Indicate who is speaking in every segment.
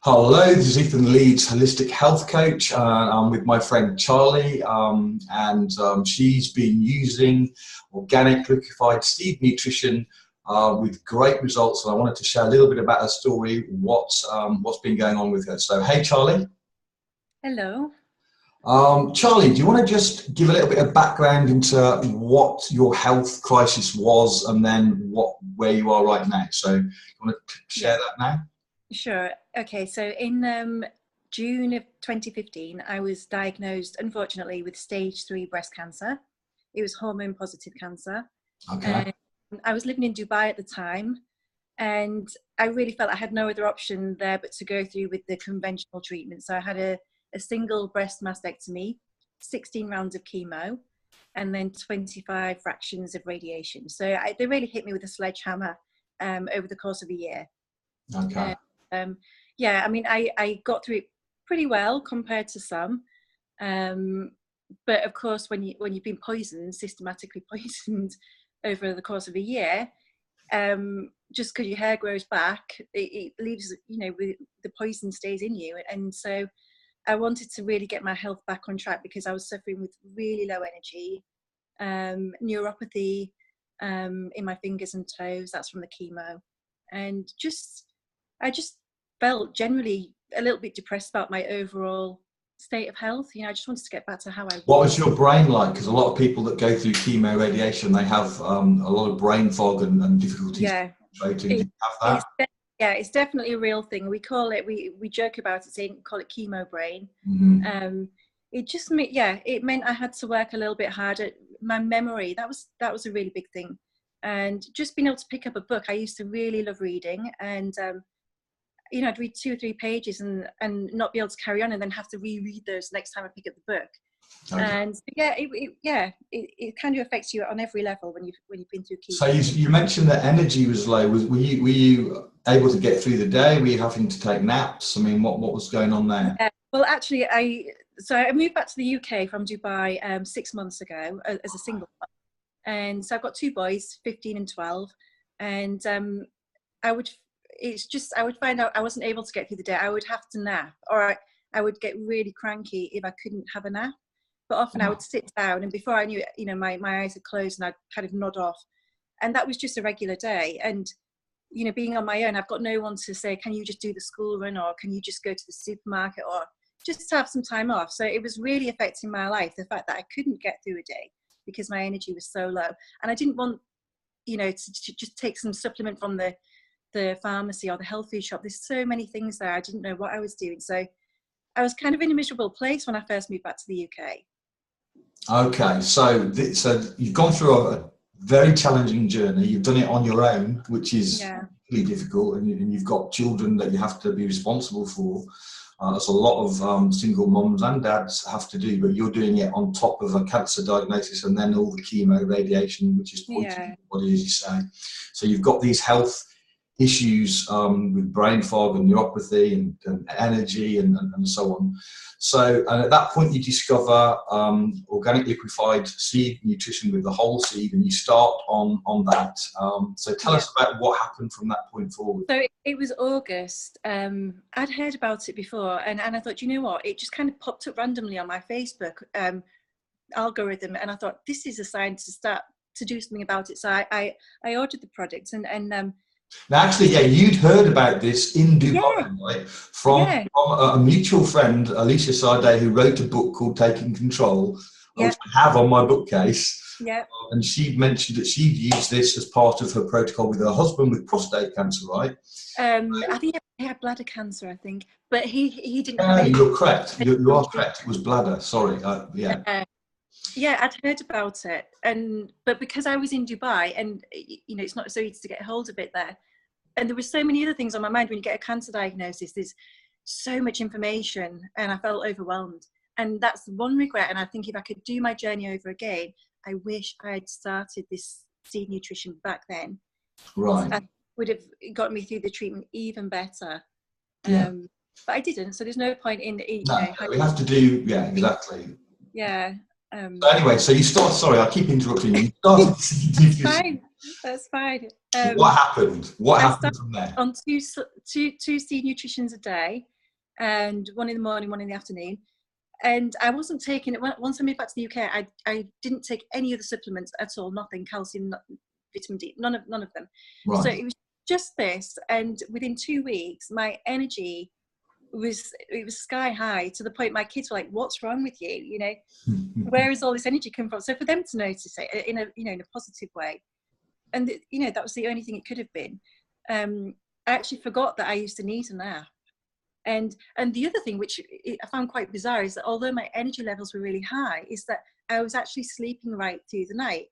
Speaker 1: Hello, this is Ethan Leeds, holistic health coach. I'm with my friend Charlie, and she's been using organic liquefied seed nutrition with great results. And I wanted to share a little bit about her story, what's been going on with her. So, hey, Charlie.
Speaker 2: Hello.
Speaker 1: Charlie, do you want to just give a little bit of background into what your health crisis was, and then where you are right now? So, you want to share that now?
Speaker 2: Sure. Okay, so in June of 2015, I was diagnosed, unfortunately, with stage 3 breast cancer. It was hormone positive cancer.
Speaker 1: Okay.
Speaker 2: And I was living in Dubai at the time, and I really felt I had no other option there but to go through with the conventional treatment. So I had a single breast mastectomy, 16 rounds of chemo, and then 25 fractions of radiation. So they really hit me with a sledgehammer over the course of a year.
Speaker 1: Okay.
Speaker 2: Yeah, I mean, I got through it pretty well compared to some, but of course, when you've been poisoned, systematically poisoned over the course of a year, just because your hair grows back, it leaves, the poison stays in you. And so I wanted to really get my health back on track because I was suffering with really low energy, neuropathy in my fingers and toes. That's from the chemo, and I just felt generally a little bit depressed about my overall state of health. I just wanted to get back to how I was.
Speaker 1: What was your brain like? Because a lot of people that go through chemo radiation, they have a lot of brain fog and difficulties concentrating. Do you have that?
Speaker 2: It's definitely a real thing. We call it, we joke about it, saying call it chemo brain.
Speaker 1: Mm-hmm.
Speaker 2: It just it meant I had to work a little bit harder. My memory, that was a really big thing. And just being able to pick up a book, I used to really love reading, and I'd read 2 or 3 pages and not be able to carry on, and then have to reread those next time I pick up the book. Okay. And it kind of affects you on every level when you've been through chemo.
Speaker 1: So you mentioned that energy was low. Were you able to get through the day? Were you having to take naps? I mean, what was going on there?
Speaker 2: Well, actually, I moved back to the UK from Dubai 6 months ago as a single mom. And so I've got 2 boys, 15 and 12, and I would find out I wasn't able to get through the day. I would have to nap, or I would get really cranky if I couldn't have a nap. But often I would sit down, and before I knew it, my eyes had closed and I'd kind of nod off. And that was just a regular day. And, being on my own, I've got no one to say, can you just do the school run, or can you just go to the supermarket, or just have some time off? So it was really affecting my life, the fact that I couldn't get through a day because my energy was so low. And I didn't want, to just take some supplement from the pharmacy or the health food shop. There's so many things there. I didn't know what I was doing. So I was kind of in a miserable place when I first moved back to the UK.
Speaker 1: Okay, so you've gone through a very challenging journey. You've done it on your own, which is really difficult, and you've got children that you have to be responsible for. As a lot of single mums and dads have to do, but you're doing it on top of a cancer diagnosis and then all the chemo, radiation, which is poisoning the body, as you say. So you've got these health issues with brain fog and neuropathy and energy and so on. So, and at that point you discover organic liquefied seed nutrition with the whole seed, and you start on that. So tell us about what happened from that point forward.
Speaker 2: So it was August. I'd heard about it before, and I thought, you know what, it just kind of popped up randomly on my Facebook algorithm, and I thought, this is a sign to start to do something about it. So I ordered the product, and
Speaker 1: now, actually, you'd heard about this in Dubai, right? From a mutual friend, Alicia Sade, who wrote a book called Taking Control, which I have on my bookcase.
Speaker 2: Yeah.
Speaker 1: And she mentioned that she'd used this as part of her protocol with her husband with prostate cancer, right?
Speaker 2: I think he had bladder cancer, I think, but he didn't.
Speaker 1: You're correct. You are correct. It was bladder. Sorry.
Speaker 2: I'd heard about it, but because I was in Dubai, and it's not so easy to get hold of it there, and there were so many other things on my mind. When you get a cancer diagnosis, there's so much information, and I felt overwhelmed. And that's one regret. And I think if I could do my journey over again, I wish I had started this seed nutrition back then.
Speaker 1: Right.
Speaker 2: That would have got me through the treatment even better.
Speaker 1: Yeah.
Speaker 2: But I didn't, so there's no point in.
Speaker 1: We have to do. Yeah, exactly.
Speaker 2: Yeah.
Speaker 1: So anyway, so you start. Sorry, I keep interrupting you. You started seed nutrition.
Speaker 2: That's fine.
Speaker 1: What happened? What happened from there?
Speaker 2: On two seed nutritions a day, and one in the morning, one in the afternoon. And I wasn't taking it, once I moved back to the UK, I didn't take any other supplements at all, nothing, calcium, vitamin D, none of them.
Speaker 1: Right.
Speaker 2: So it was just this, and within 2 weeks, my energy was sky high, to the point my kids were like, "What's wrong with you? You know, where is all this energy come from?" So for them to notice it in a, you know, in a positive way, and you know, that was the only thing it could have been. I actually forgot that I used to need a nap. And the other thing, which I found quite bizarre, is that although my energy levels were really high, is that I was actually sleeping right through the night.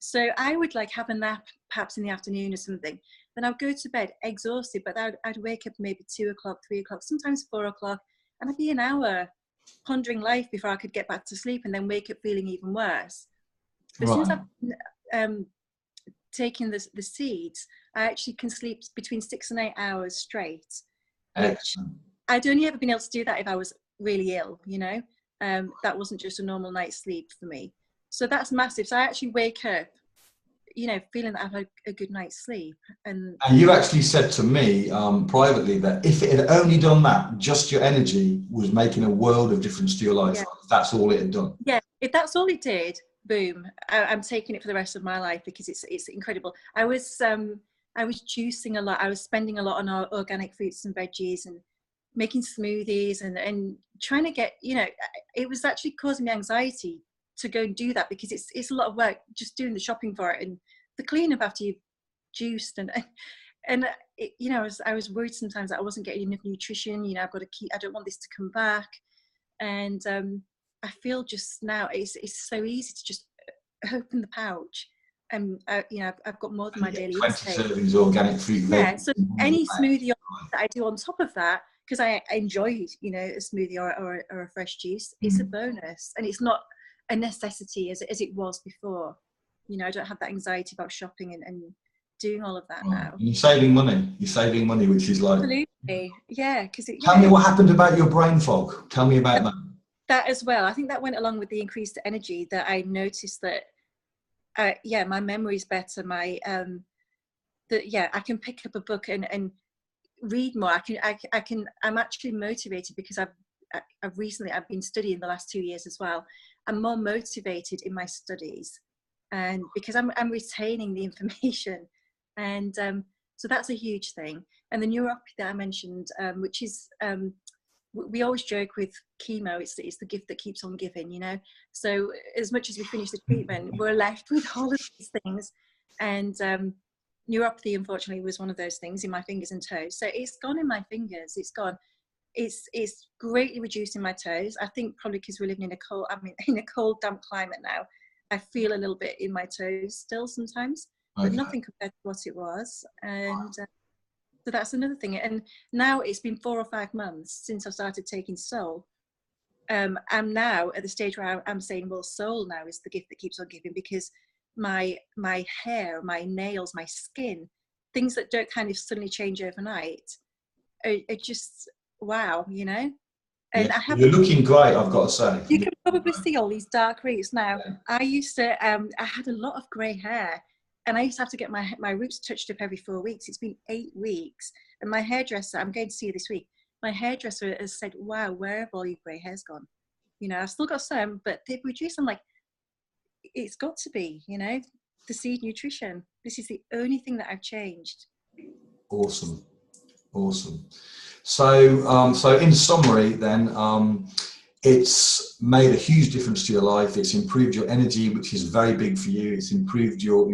Speaker 2: So I would like have a nap perhaps in the afternoon or something. Then I'd go to bed exhausted, but I'd wake up maybe 2 o'clock, 3 o'clock, sometimes 4 o'clock, and I'd be an hour pondering life before I could get back to sleep, and then wake up feeling even worse. But since I've taken the seeds, I actually can sleep between 6 and 8 hours straight.
Speaker 1: Excellent.
Speaker 2: I'd only ever been able to do that if I was really ill, you know. That wasn't just a normal night's sleep for me. So that's massive. So I actually wake up, you know, feeling that I've had a good night's sleep. And
Speaker 1: you actually said to me privately that if it had only done that, just your energy was making a world of difference to your life.
Speaker 2: Yeah.
Speaker 1: That's all it had done.
Speaker 2: Yeah, if that's all it did, boom, I'm taking it for the rest of my life, because it's incredible. I was juicing a lot. I was spending a lot on organic fruits and veggies, and making smoothies, and trying to get, you know, it was actually causing me anxiety to go and do that, because it's a lot of work just doing the shopping for it and the cleanup after you've juiced, and it, you know, I was worried sometimes that I wasn't getting enough nutrition. You know, I've got to keep, I don't want this to come back. And I feel just now it's so easy to just open the pouch, and you know, I've got more than my daily
Speaker 1: 20
Speaker 2: intake.
Speaker 1: servings organic fruit.
Speaker 2: Yeah, so any smoothie that I do on top of that, because I enjoy, you know, a smoothie or a fresh juice, it's a bonus, and it's not a necessity as it was before. You know, I don't have that anxiety about shopping and doing all of that now.
Speaker 1: You're saving money. You're saving money, which is like...
Speaker 2: Absolutely, yeah. Because
Speaker 1: tell me what happened about your brain fog. Tell me about that.
Speaker 2: That as well. I think that went along with the increased energy, that I noticed that, yeah, my memory's better. My yeah, I can pick up a book and read more. I'm actually motivated, because I've been studying the last 2 years as well. I'm more motivated in my studies, and because I'm retaining the information, and so that's a huge thing. And the neuropathy that I mentioned, which is we always joke with chemo, it's the gift that keeps on giving, you know. So as much as we finish the treatment, we're left with all of these things, and neuropathy, unfortunately, was one of those things in my fingers and toes. So it's gone in my fingers. It's gone. It's greatly reducing my toes. I think probably because we're living in a cold, damp climate now. I feel a little bit in my toes still sometimes, but nothing compared to what it was. And so that's another thing. And now it's been 4 or 5 months since I started taking Soul. I'm now at the stage where I'm saying, well, Soul now is the gift that keeps on giving, because my hair, my nails, my skin, things that don't kind of suddenly change overnight, are just wow, you know. And
Speaker 1: yeah. You're looking great, I've got to say.
Speaker 2: You can probably see all these dark roots now. Yeah. I used to, I had a lot of grey hair, and I used to have to get my roots touched up every 4 weeks. It's been 8 weeks, and my hairdresser, I'm going to see her this week, my hairdresser has said, wow, where have all your grey hairs gone? You know, I've still got some, but they've reduced. I'm like, it's got to be, you know, the seed nutrition. This is the only thing that I've changed.
Speaker 1: Awesome. So in summary then, it's made a huge difference to your life. It's improved your energy, which is very big for you. It's improved your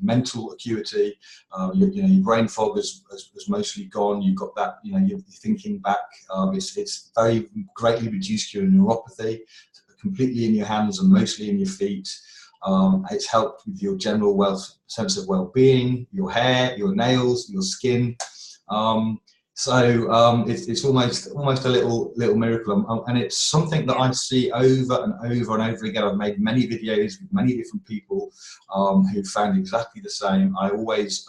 Speaker 1: mental acuity. Your brain fog has mostly gone. You've got that, you know, you're thinking back. It's very greatly reduced your neuropathy, completely in your hands and mostly in your feet. It's helped with your general sense of well-being, your hair, your nails, your skin. It's almost a little miracle, and it's something that I see over and over and over again. I've made many videos with many different people who found exactly the same. I always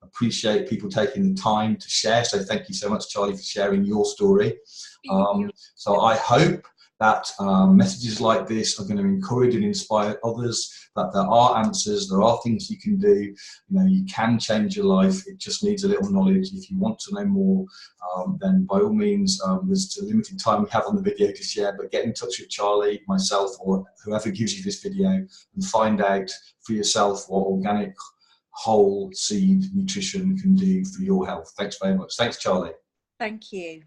Speaker 1: appreciate people taking the time to share. So thank you so much, Charlie, for sharing your story. So I hope that messages like this are going to encourage and inspire others, that there are answers, there are things you can do. You know, you can change your life. It just needs a little knowledge. If you want to know more, then by all means, there's a limited time we have on the video to share, but get in touch with Charlie, myself, or whoever gives you this video, and find out for yourself what organic whole seed nutrition can do for your health. Thanks very much. Thanks, Charlie.
Speaker 2: Thank you.